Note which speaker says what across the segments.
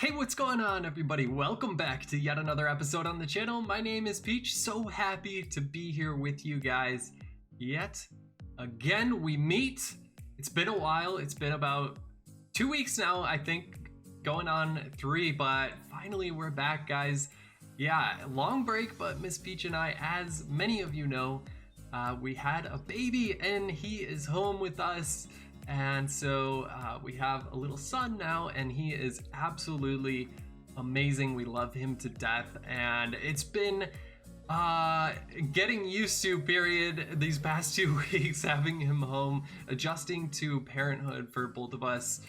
Speaker 1: Hey, what's going on, everybody? Welcome back to yet another episode on the channel. My name is Peach. So happy to be here with you guys yet again. We meet. It's been a while. It's been about 2 weeks now, I think, going on 3, but finally we're back, guys. Yeah, long break, but Miss Peach and I, as many of you know, we had a baby and he is home with us. And so we have a little son now, and he is absolutely amazing. We love him to death, and it's been getting used to, period, these past 2 weeks, having him home, adjusting to parenthood for both of us,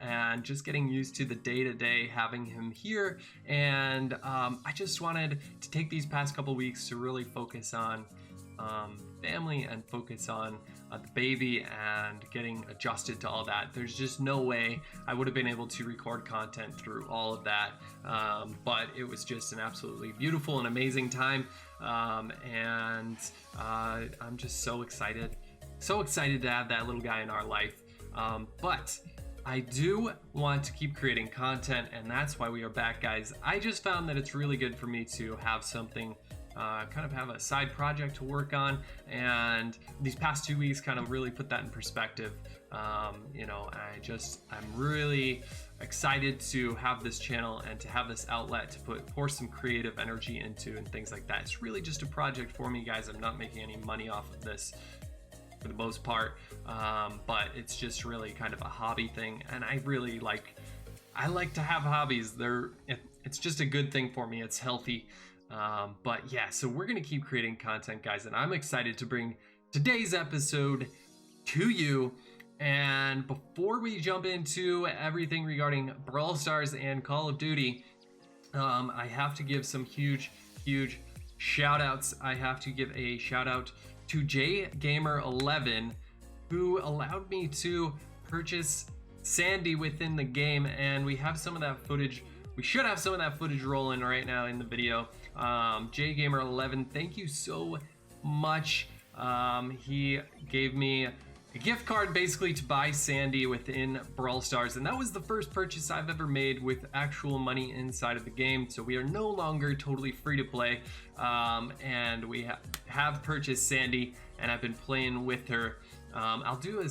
Speaker 1: and just getting used to the day-to-day having him here. And I just wanted to take these past couple weeks to really focus on family and focus on the baby and getting adjusted to all that. There's just no way I would have been able to record content through all of that, but it was just an absolutely beautiful and amazing time, and I'm just so excited to have that little guy in our life. But I do want to keep creating content, and that's why we are back, guys. I just found that it's really good for me to have something, kind of have a side project to work on, and these past 2 weeks kind of really put that in perspective. I'm really excited to have this channel and to have this outlet to pour some creative energy into and things like that. It's really just a project for me, guys. I'm not making any money off of this for the most part, but it's just really kind of a hobby thing, and I like to have hobbies. It's just a good thing for me. It's healthy. But yeah, so we're gonna keep creating content, guys, and I'm excited to bring today's episode to you. And before we jump into everything regarding Brawl Stars and Call of Duty, I have to give some huge shout outs. I have to give a shout out to JGamer11, who allowed me to purchase Sandy within the game, and we have some of that footage. We should have some of that footage rolling right now in the video. JGamer11, thank you so much. He gave me a gift card basically to buy Sandy within Brawl Stars, and that was the first purchase I've ever made with actual money inside of the game. So we are no longer totally free to play, and we have purchased Sandy, and I've been playing with her. I'll do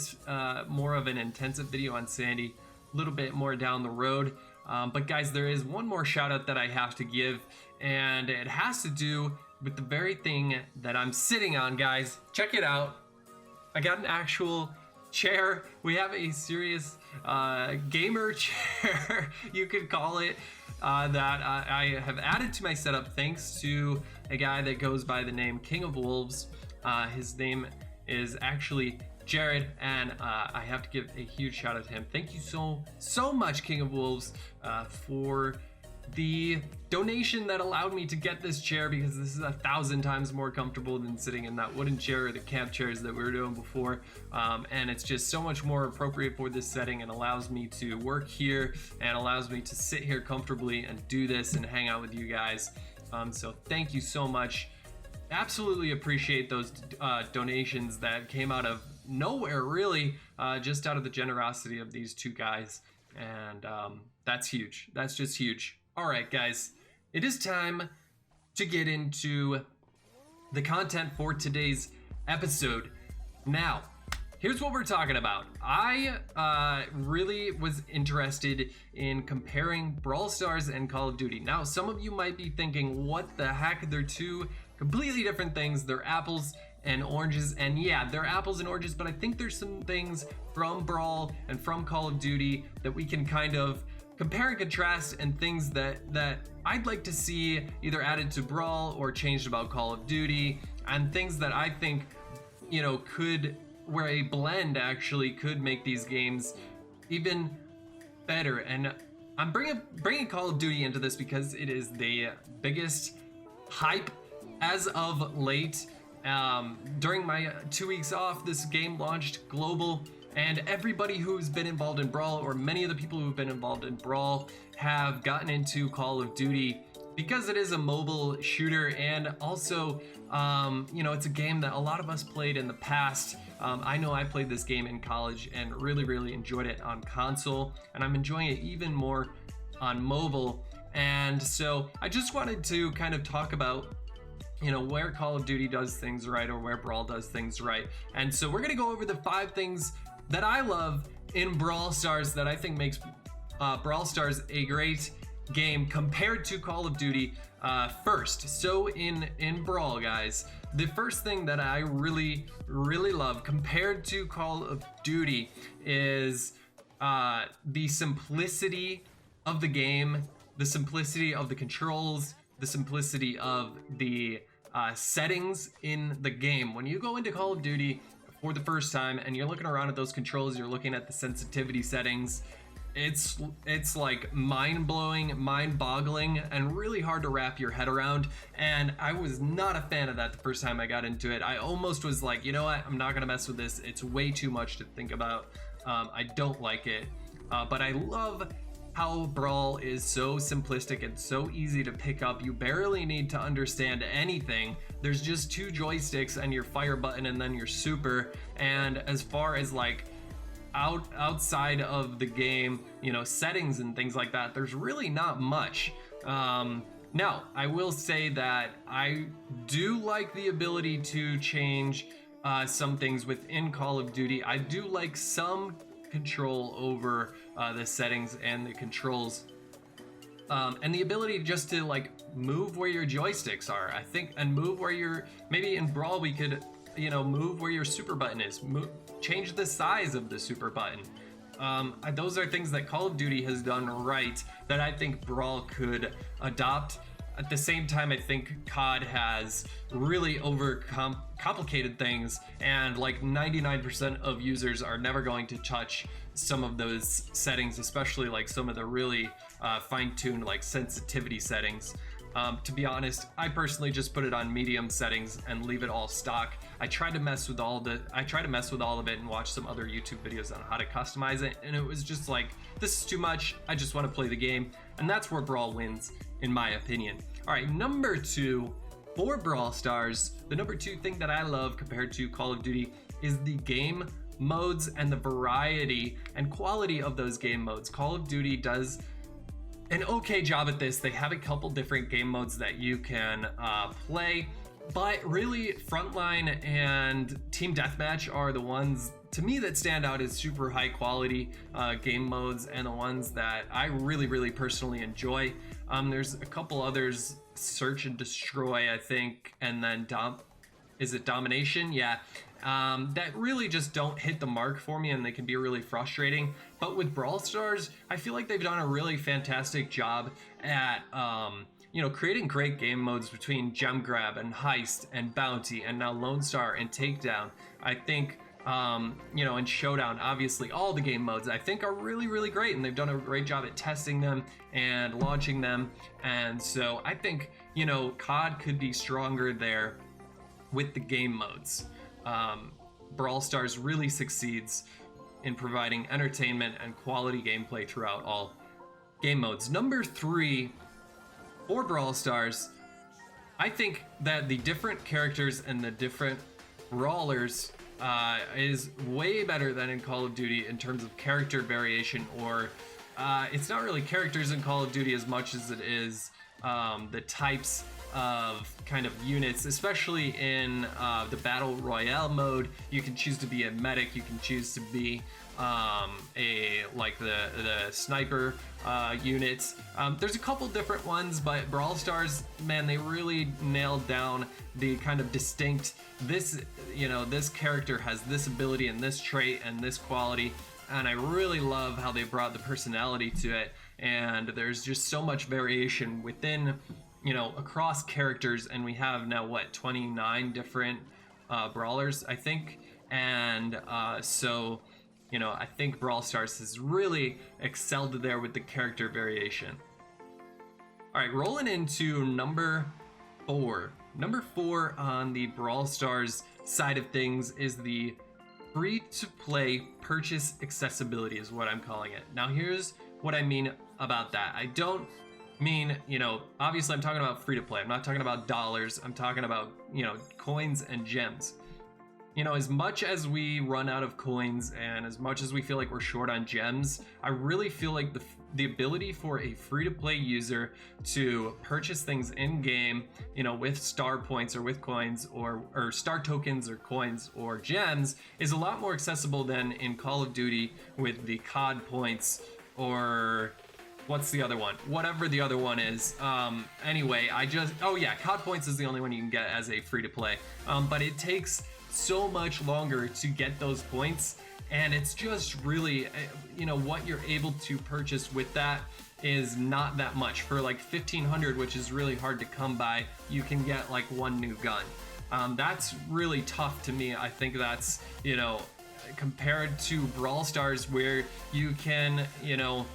Speaker 1: more of an intensive video on Sandy a little bit more down the road. But guys, there is one more shout out that I have to give, and it has to do with the very thing that I'm sitting on, guys. Check it out. I got an actual chair. We have a serious gamer chair, you could call it, that I have added to my setup thanks to a guy that goes by the name King of Wolves. His name is actually Jared, and I have to give a huge shout out to him. Thank you so much, King of Wolves, for the donation that allowed me to get this chair, because this is 1,000 times more comfortable than sitting in that wooden chair or the camp chairs that we were doing before, and it's just so much more appropriate for this setting and allows me to work here and allows me to sit here comfortably and do this and hang out with you guys. So thank you so much. Absolutely appreciate those donations that came out of nowhere, really, just out of the generosity of these two guys, and that's huge. That's just huge. All right, guys, it is time to get into the content for today's episode. Now, here's what we're talking about. I really was interested in comparing Brawl Stars and Call of Duty. Now, some of you might be thinking, what the heck? They're two completely different things. They're apples and oranges, and yeah, they're apples and oranges, but I think there's some things from Brawl and from Call of Duty that we can kind of compare and contrast, and things that I'd like to see either added to Brawl or changed about Call of Duty, and things that I think, you know, where a blend actually could make these games even better. And I'm bringing Call of Duty into this because it is the biggest hype as of late. During my 2 weeks off, this game launched global, and everybody who's been involved in Brawl, or many of the people who've been involved in Brawl, have gotten into Call of Duty because it is a mobile shooter, and also, it's a game that a lot of us played in the past. I know I played this game in college and really enjoyed it on console, and I'm enjoying it even more on mobile. And so I just wanted to kind of talk about, you know, where Call of Duty does things right or where Brawl does things right. And so we're gonna go over the 5 things that I love in Brawl Stars that I think makes Brawl Stars a great game compared to Call of Duty first. So in Brawl, guys, the first thing that I really love compared to Call of Duty is the simplicity of the game, the simplicity of the controls, the simplicity of the settings in the game. When you go into Call of Duty for the first time and you're looking around at those controls, you're looking at the sensitivity settings, it's like mind-blowing, mind-boggling, and really hard to wrap your head around. And I was not a fan of that the first time I got into it. I almost was like, you know what, I'm not gonna mess with this. It's way too much to think about. I don't like it, but I love how Brawl is so simplistic and so easy to pick up. You barely need to understand anything. There's just 2 joysticks and your fire button and then your super. And as far as like outside of the game, you know, settings and things like that, there's really not much. Now, I will say that I do like the ability to change some things within Call of Duty. I do like some control over the settings and the controls, and the ability just to like move where your joysticks are, I think, and move where your, maybe in Brawl we could, you know, move where your super button is, change the size of the super button. Those are things that Call of Duty has done right that I think Brawl could adopt. At the same time, I think COD has really complicated things, and like 99% of users are never going to touch some of those settings, especially like some of the really fine-tuned like sensitivity settings. To be honest, I personally just put it on medium settings and leave it all stock. I tried to mess with all of it and watch some other YouTube videos on how to customize it, and it was just like, this is too much. I just want to play the game, and that's where Brawl wins, in my opinion. All right, number 2 for Brawl Stars, the number 2 thing that I love compared to Call of Duty is the game modes and the variety and quality of those game modes. Call of Duty does an okay job at this. They have a couple different game modes that you can play, but really Frontline and Team Deathmatch are the ones to me that stand out as super high quality game modes, and the ones that I really personally enjoy. There's a couple others, Search and Destroy, I think, and then is it Domination? Yeah. That really just don't hit the mark for me, and they can be really frustrating. But with Brawl Stars, I feel like they've done a really fantastic job at you know, creating great game modes between Gem Grab and Heist and Bounty and now Lone Star and Takedown. I think you know, and Showdown, obviously all the game modes I think are really great, and they've done a great job at testing them and launching them. And so I think, you know, COD could be stronger there with the game modes. Brawl Stars really succeeds in providing entertainment and quality gameplay throughout all game modes. Number 3 for Brawl Stars, I think that the different characters and the different brawlers is way better than in Call of Duty in terms of character variation, or it's not really characters in Call of Duty as much as it is the types of kind of units, especially in the Battle Royale mode. You can choose to be a medic, you can choose to be the sniper units. There's a couple different ones, but Brawl Stars, man, they really nailed down the kind of distinct, this, you know, this character has this ability and this trait and this quality, and I really love how they brought the personality to it. And there's just so much variation within, you know, across characters, and we have now what, 29 different brawlers, I think. And so, you know, I think Brawl Stars has really excelled there with the character variation. All right, rolling into number 4. Number 4 on the Brawl Stars side of things is the free-to-play purchase accessibility, is what I'm calling it. Now, here's what I mean about that. I don't mean, you know, obviously I'm talking about free-to-play. I'm not talking about dollars. I'm talking about, you know, coins and gems. You know, as much as we run out of coins and as much as we feel like we're short on gems, I really feel like the ability for a free-to-play user to purchase things in game, you know, with star points or with coins or star tokens or coins or gems is a lot more accessible than in Call of Duty with the COD points or what's the other one? Whatever the other one is. Anyway, oh yeah, COD points is the only one you can get as a free-to-play. But it takes so much longer to get those points, and it's just really, you know, what you're able to purchase with that is not that much. For like 1,500, which is really hard to come by, you can get like one new gun. That's really tough to me. I think that's, you know, compared to Brawl Stars where you can, you know,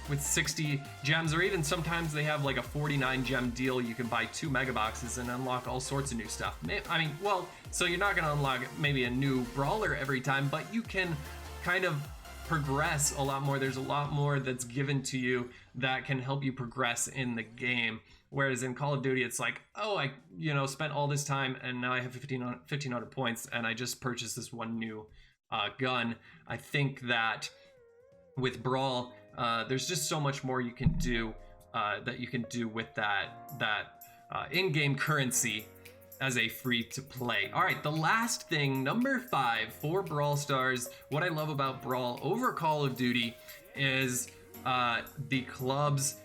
Speaker 1: with 60 gems, or even sometimes they have like a 49 gem deal, you can buy 2 mega boxes and unlock all sorts of new stuff. I mean, well, so you're not going to unlock maybe a new brawler every time, but you can kind of progress a lot more. There's a lot more that's given to you that can help you progress in the game. Whereas in Call of Duty, it's like, oh, I, you know, spent all this time and now I have 1,500 points and I just purchased this one new gun. I think that with Brawl, there's just so much more you can do with that in-game currency as a free-to-play. All right, the last thing, number 5 for Brawl Stars, what I love about Brawl over Call of Duty is the clubs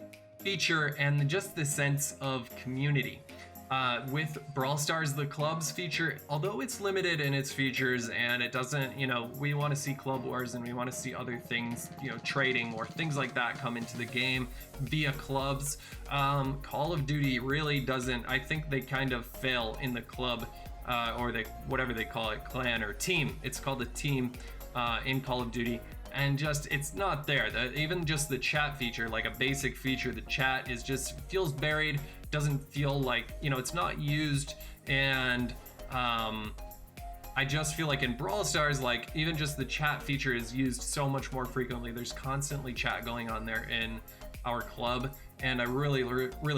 Speaker 1: feature and just the sense of community. With Brawl Stars, the clubs feature, although it's limited in its features and it doesn't, you know, we want to see club wars and we want to see other things, you know, trading or things like that come into the game via clubs. Call of Duty really doesn't. I think they kind of fail in the club or whatever they call it, clan or team. It's called a team in Call of Duty. And just, it's not there. Even just the chat feature, like a basic feature, the chat is just feels buried, doesn't feel like, you know, it's not used. And I just feel like in Brawl Stars, like even just the chat feature is used so much more frequently. There's constantly chat going on there in our club, and I really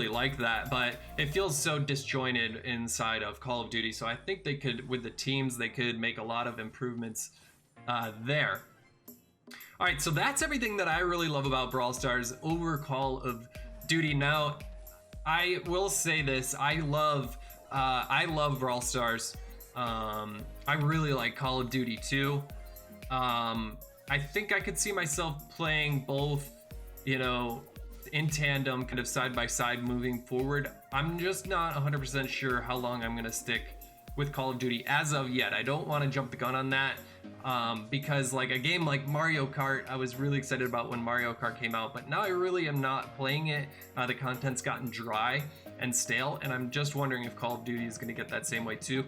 Speaker 1: like that, but it feels so disjointed inside of Call of Duty. So I think they could, with the teams, they could make a lot of improvements there. All right, so that's everything that I really love about Brawl Stars over Call of Duty. Now, I will say this: I love Brawl Stars. I really like Call of Duty too. I think I could see myself playing both, you know, in tandem, kind of side by side, moving forward. I'm just not 100% sure how long I'm gonna stick with Call of Duty as of yet. I don't want to jump the gun on that. Because like a game like Mario Kart, I was really excited about when Mario Kart came out, but now I really am not playing it. The content's gotten dry and stale, and I'm just wondering if Call of Duty is going to get that same way too,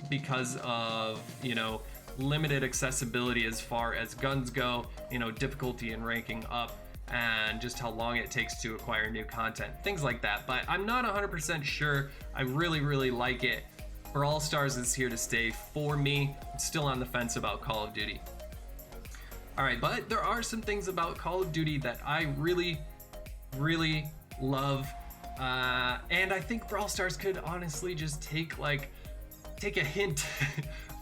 Speaker 1: because of, you know, limited accessibility as far as guns go, you know, difficulty in ranking up, and just how long it takes to acquire new content, things like that. But I'm not 100% sure. I really like it. Brawl Stars is here to stay for me. I'm still on the fence about Call of Duty. All right, but there are some things about Call of Duty that I really love. And I think Brawl Stars could honestly just take a hint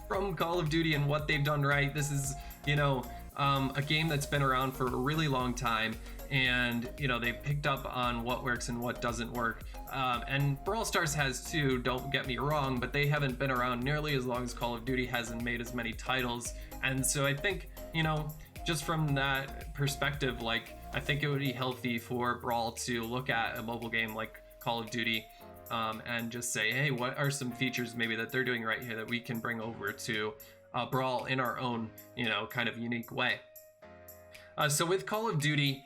Speaker 1: from Call of Duty and what they've done right. This is, you know, a game that's been around for a really long time, and, you know, they've picked up on what works and what doesn't work. And Brawl Stars has too, don't get me wrong, but they haven't been around nearly as long as Call of Duty has and made as many titles. And so I think, you know, just from that perspective, like, I think it would be healthy for Brawl to look at a mobile game like Call of Duty and just say, hey, what are some features maybe that they're doing right here that we can bring over to Brawl in our own, you know, kind of unique way. So with Call of Duty,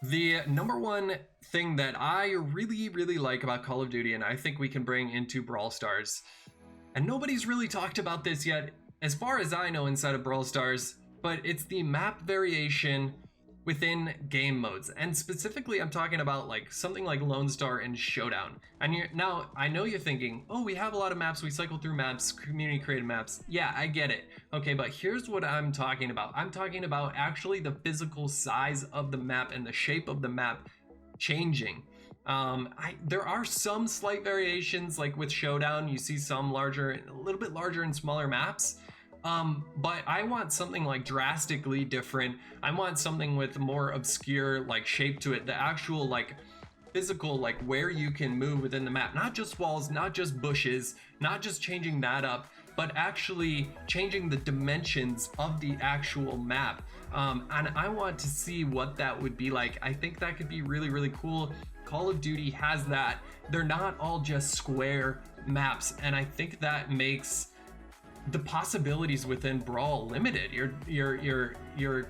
Speaker 1: the number one thing that I really like about Call of Duty, and I think we can bring into Brawl Stars, and nobody's really talked about this yet, as far as I know, inside of Brawl Stars, but it's the map variation within game modes. And specifically, I'm talking about like something like Lone Star and Showdown. And now I know you're thinking, oh, we have a lot of maps, we cycle through maps, community created maps. Yeah, I get it. Okay, but here's what I'm talking about. I'm talking about actually the physical size of the map and the shape of the map changing. There are some slight variations, like with Showdown, you see some larger, a little bit larger and smaller maps. But I want something like drastically different. I want something with more obscure like shape to it. The actual like physical, like where you can move within the map, not just walls, not just bushes, not just changing that up, but actually changing the dimensions of the actual map. And I want to see what that would be like. I think that could be really, really cool. Call of Duty has that. They're not all just square maps, and I think that makes the possibilities within Brawl limited. You're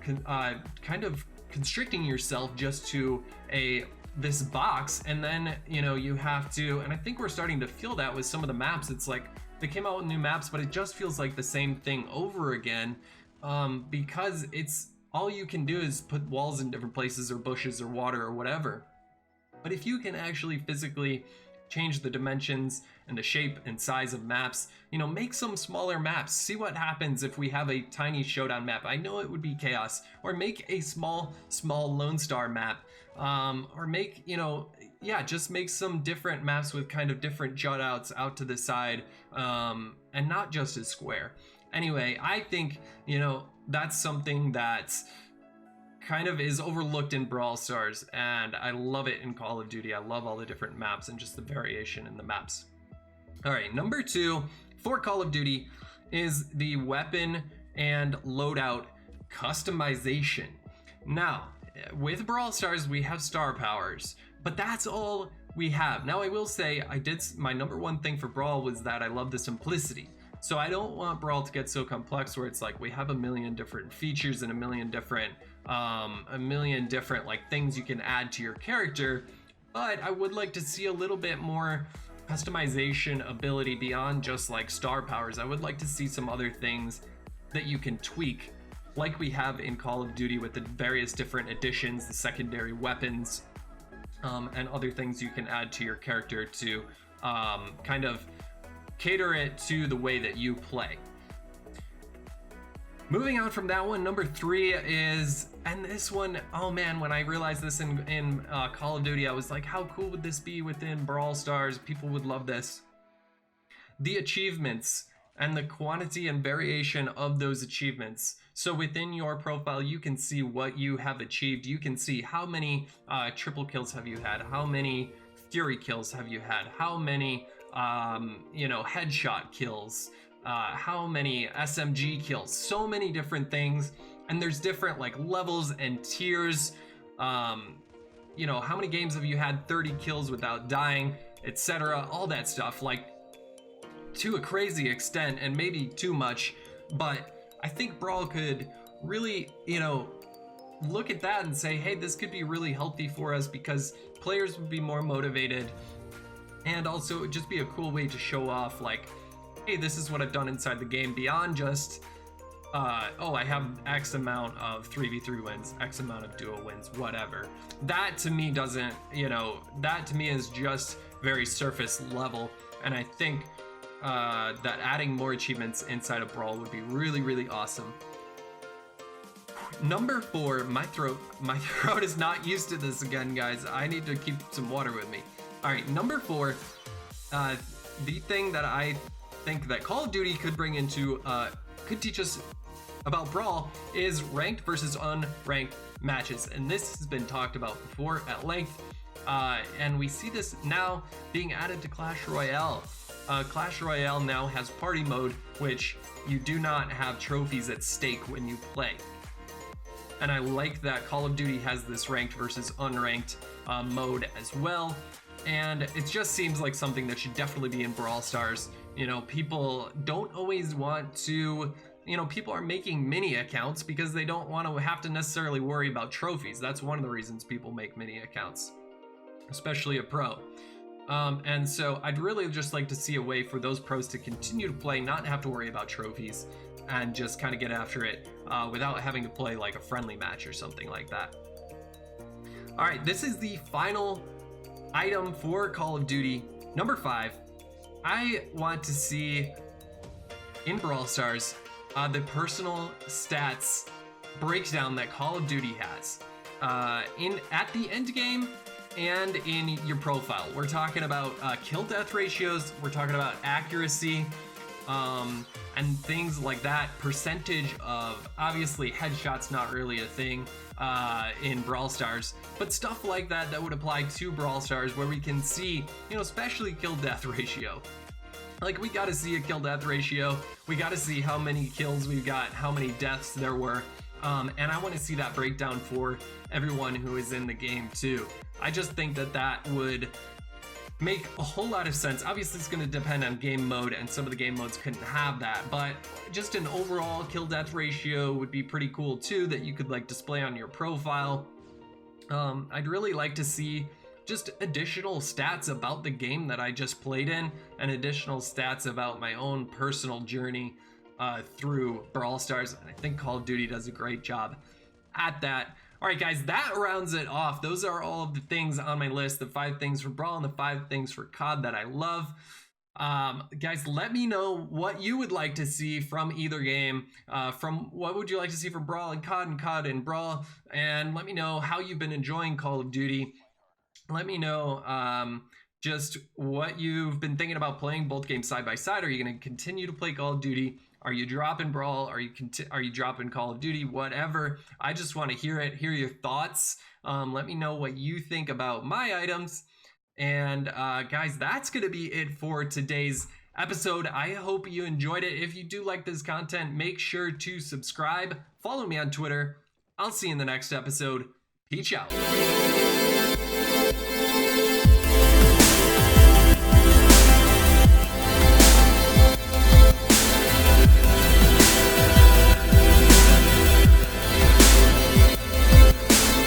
Speaker 1: kind of constricting yourself just to this box, and then you have to. And I think we're starting to feel that with some of the maps. It's like they came out with new maps, but it just feels like the same thing over again, because it's all you can do is put walls in different places or bushes or water or whatever. But if you can actually physically change the dimensions and the shape and size of maps, make some smaller maps. See what happens if we have a tiny showdown map. I know it would be chaos. Or make a small Lone Star map. Or make, just make some different maps with kind of different jutouts out to the side, and not just a square. Anyway, I think, that's something that's kind of is overlooked in Brawl Stars, and I love it in Call of Duty. I love all the different maps and just the variation in the maps. All right, number 2 for Call of Duty is the weapon and loadout customization. Now, with Brawl Stars, we have star powers, but that's all we have. Now, I will say my number 1 thing for Brawl was that I love the simplicity. So I don't want Brawl to get so complex where it's like we have a million different features and a million different like things you can add to your character. But I would like to see a little bit more customization ability beyond just like star powers. I would like to see some other things that you can tweak, like we have in Call of Duty with the various different additions, the secondary weapons, and other things you can add to your character to kind of cater it to the way that you play. Moving on from that one, number 3 is, and this one, oh man, when I realized this in Call of Duty, I was like, how cool would this be within Brawl Stars? People would love this. The achievements and the quantity and variation of those achievements. So within your profile, you can see what you have achieved. You can see how many triple kills have you had, how many Fury kills have you had, how many headshot kills, how many SMG kills, so many different things. And there's different like levels and tiers. How many games have you had 30 kills without dying, etc. All that stuff, like to a crazy extent and maybe too much. But I think Brawl could really, look at that and say, hey, this could be really healthy for us because players would be more motivated. And also it would just be a cool way to show off like, hey, this is what I've done inside the game beyond just, I have X amount of 3v3 wins, X amount of duo wins, whatever. That to me doesn't, that to me is just very surface level. And I think that adding more achievements inside of Brawl would be really, really awesome. Number 4, my throat is not used to this again, guys. I need to keep some water with me. All right, number 4, the thing that I think that Call of Duty could bring into, could teach us about Brawl is ranked versus unranked matches. And this has been talked about before at length. And we see this now being added to Clash Royale. Clash Royale now has party mode, which you do not have trophies at stake when you play. And I like that Call of Duty has this ranked versus unranked mode as well. And it just seems like something that should definitely be in Brawl Stars. People don't always want to, people are making mini accounts because they don't want to have to necessarily worry about trophies. That's one of the reasons people make mini accounts, especially a pro. And so I'd really just like to see a way for those pros to continue to play, not have to worry about trophies, and just kind of get after it without having to play like a friendly match or something like that. All right, this is the final item for Call of Duty. Number 5, I want to see in Brawl Stars the personal stats breakdown that Call of Duty has at the end game and in your profile. We're talking about kill death ratios, we're talking about accuracy, and things like that. Percentage of, obviously headshots not really a thing in Brawl Stars, but stuff like that that would apply to Brawl Stars, where we can see, you know, especially kill death ratio. Like, we got to see a kill death ratio. We got to see how many kills we've got, how many deaths there were. And I want to see that breakdown for everyone who is in the game too. I just think that that would make a whole lot of sense. Obviously it's going to depend on game mode, and some of the game modes couldn't have that, but just an overall kill death ratio would be pretty cool too, that you could like display on your profile. I'd really like to see just additional stats about the game that I just played in, and additional stats about my own personal journey through Brawl Stars. And I think Call of Duty does a great job at that. All right, guys, that rounds it off. Those are all of the things on my list, the 5 things for Brawl and the 5 things for COD that I love. Guys, let me know what you would like to see from either game. From what would you like to see from Brawl and COD and Brawl, and let me know how you've been enjoying Call of Duty. Let me know just what you've been thinking about playing both games side by side. Are you going to continue to play Call of Duty? Are you dropping Brawl? Are you dropping Call of Duty? Whatever. I just want to hear your thoughts. Let me know what you think about my items. And guys, that's going to be it for today's episode. I hope you enjoyed it. If you do like this content, make sure to subscribe. Follow me on Twitter. I'll see you in the next episode. Peace out.